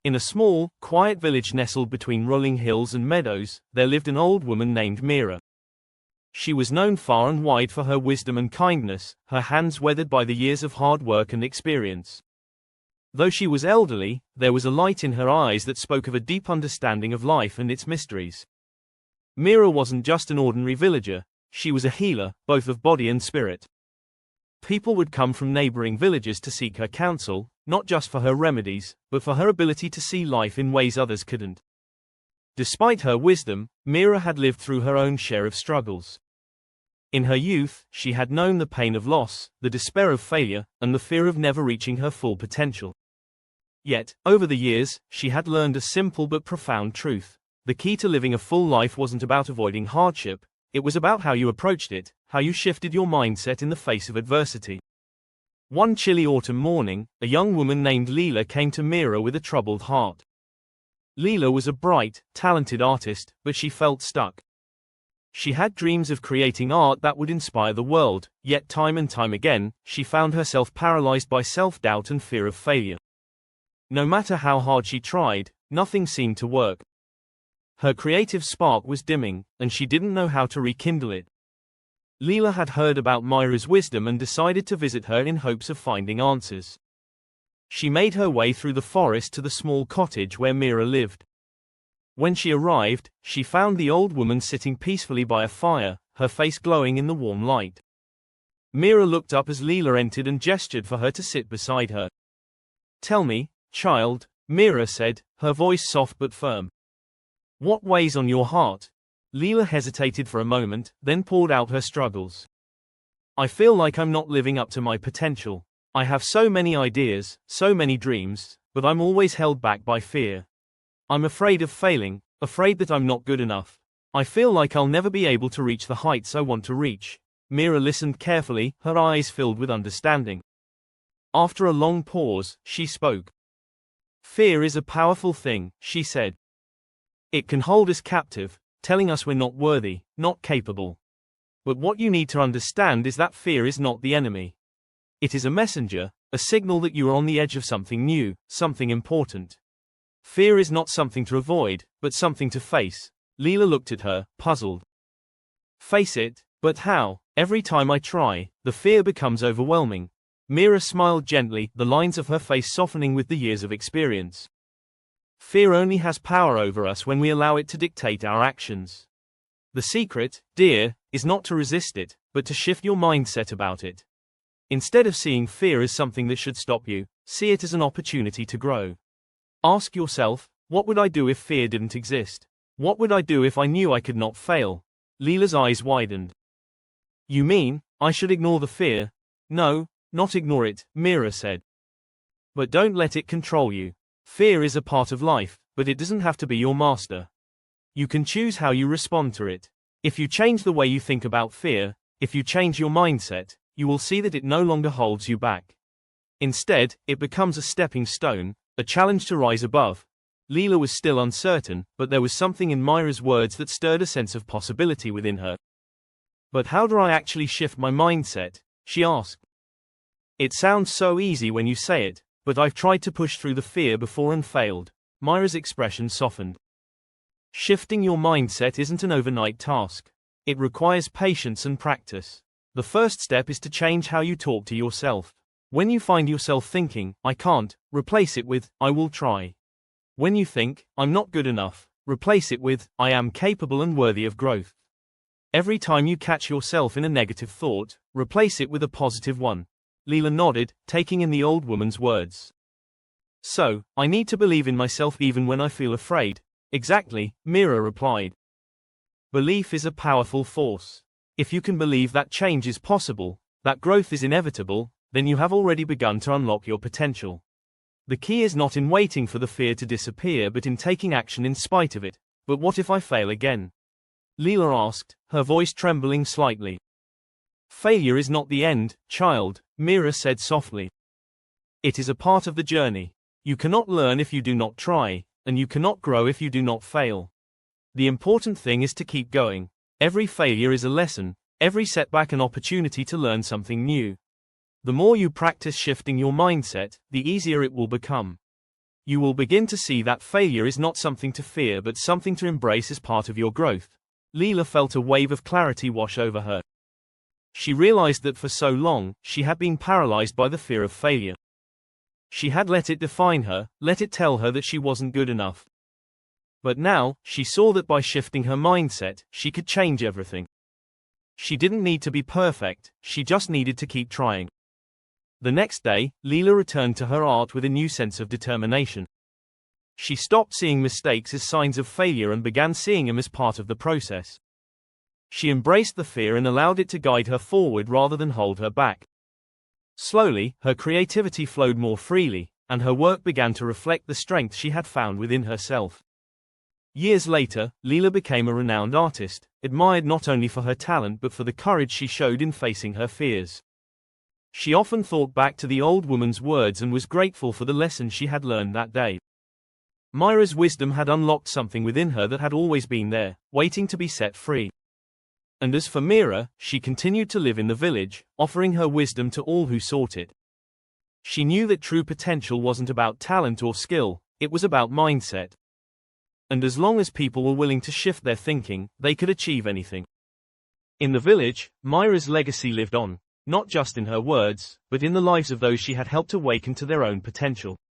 In a small, quiet village nestled between rolling hills and meadows, there lived an old woman named Mira. She was known far and wide for her wisdom and kindness, her hands weathered by the years of hard work and experience. Though she was elderly, there was a light in her eyes that spoke of a deep understanding of life and its mysteries. Mira wasn't just an ordinary villager, she was a healer, both of body and spirit. People would come from neighboring villages to seek her counsel, not just for her remedies, but for her ability to see life in ways others couldn't. Despite her wisdom, Mira had lived through her own share of struggles. In her youth, she had known the pain of loss, the despair of failure, and the fear of never reaching her full potential. Yet, over the years, she had learned a simple but profound truth. The key to living a full life wasn't about avoiding hardship, it was about how you approached it, how you shifted your mindset in the face of adversity. One chilly autumn morning, a young woman named Leela came to Mira with a troubled heart. Leela was a bright, talented artist, but she felt stuck. She had dreams of creating art that would inspire the world, yet time and time again, she found herself paralyzed by self-doubt and fear of failure. No matter how hard she tried, nothing seemed to work. Her creative spark was dimming, and she didn't know how to rekindle it. Leela had heard about Mira's wisdom and decided to visit her in hopes of finding answers. She made her way through the forest to the small cottage where Mira lived. When she arrived, she found the old woman sitting peacefully by a fire, her face glowing in the warm light. Mira looked up as Leela entered and gestured for her to sit beside her. "Tell me, child," Mira said, her voice soft but firm. "What weighs on your heart?" Leela hesitated for a moment, then poured out her struggles. "I feel like I'm not living up to my potential. I have so many ideas, so many dreams, but I'm always held back by fear. I'm afraid of failing, afraid that I'm not good enough. I feel like I'll never be able to reach the heights I want to reach." Mira listened carefully, her eyes filled with understanding. After a long pause, she spoke. "Fear is a powerful thing," she said. "It can hold us captive, telling us we're not worthy, not capable. But what you need to understand is that fear is not the enemy. It is a messenger, a signal that you are on the edge of something new, something important. Fear is not something to avoid, but something to face." Leela looked at her, puzzled. "Face it, but how? Every time I try, the fear becomes overwhelming." Mira smiled gently, the lines of her face softening with the years of experience. "Fear only has power over us when we allow it to dictate our actions. The secret, dear, is not to resist it, but to shift your mindset about it. Instead of seeing fear as something that should stop you, see it as an opportunity to grow. Ask yourself, what would I do if fear didn't exist? What would I do if I knew I could not fail?" Leela's eyes widened. "You mean, I should ignore the fear?" "No, not ignore it," Mira said. "But don't let it control you. Fear is a part of life, but it doesn't have to be your master. You can choose how you respond to it. If you change the way you think about fear, if you change your mindset, you will see that it no longer holds you back. Instead, it becomes a stepping stone, a challenge to rise above." Leela was still uncertain, but there was something in Mira's words that stirred a sense of possibility within her. "But how do I actually shift my mindset?" she asked. "It sounds so easy when you say it, but I've tried to push through the fear before and failed." Mira's expression softened. "Shifting your mindset isn't an overnight task. It requires patience and practice. The first step is to change how you talk to yourself. When you find yourself thinking, 'I can't,' replace it with, 'I will try.' When you think, 'I'm not good enough,' replace it with, 'I am capable and worthy of growth.' Every time you catch yourself in a negative thought, replace it with a positive one." Leela nodded, taking in the old woman's words. "So, I need to believe in myself even when I feel afraid." "Exactly," Mira replied. "Belief is a powerful force. If you can believe that change is possible, that growth is inevitable, then you have already begun to unlock your potential. The key is not in waiting for the fear to disappear but in taking action in spite of it." "But what if I fail again?" Leela asked, her voice trembling slightly. "Failure is not the end, child," Mira said softly. "It is a part of the journey. You cannot learn if you do not try, and you cannot grow if you do not fail. The important thing is to keep going. Every failure is a lesson, every setback an opportunity to learn something new. The more you practice shifting your mindset, the easier it will become." you will begin to see that failure is not something to fear but something to embrace as part of your growth. Leela felt a wave of clarity wash over her. She realized that for so long, she had been paralyzed by the fear of failure. She had let it define her, let it tell her that she wasn't good enough. But now, she saw that by shifting her mindset, she could change everything. She didn't need to be perfect, she just needed to keep trying. The next day, Leela returned to her art with a new sense of determination. She stopped seeing mistakes as signs of failure and began seeing them as part of the process. She embraced the fear and allowed it to guide her forward rather than hold her back. Slowly, her creativity flowed more freely, and her work began to reflect the strength she had found within herself. Years later, Leela became a renowned artist, admired not only for her talent but for the courage she showed in facing her fears. She often thought back to the old woman's words and was grateful for the lesson she had learned that day. Myra's wisdom had unlocked something within her that had always been there, waiting to be set free. And as for Mira, she continued to live in the village, offering her wisdom to all who sought it. She knew that true potential wasn't about talent or skill, it was about mindset. And as long as people were willing to shift their thinking, they could achieve anything. In the village, Myra's legacy lived on, not just in her words, but in the lives of those she had helped awaken to their own potential.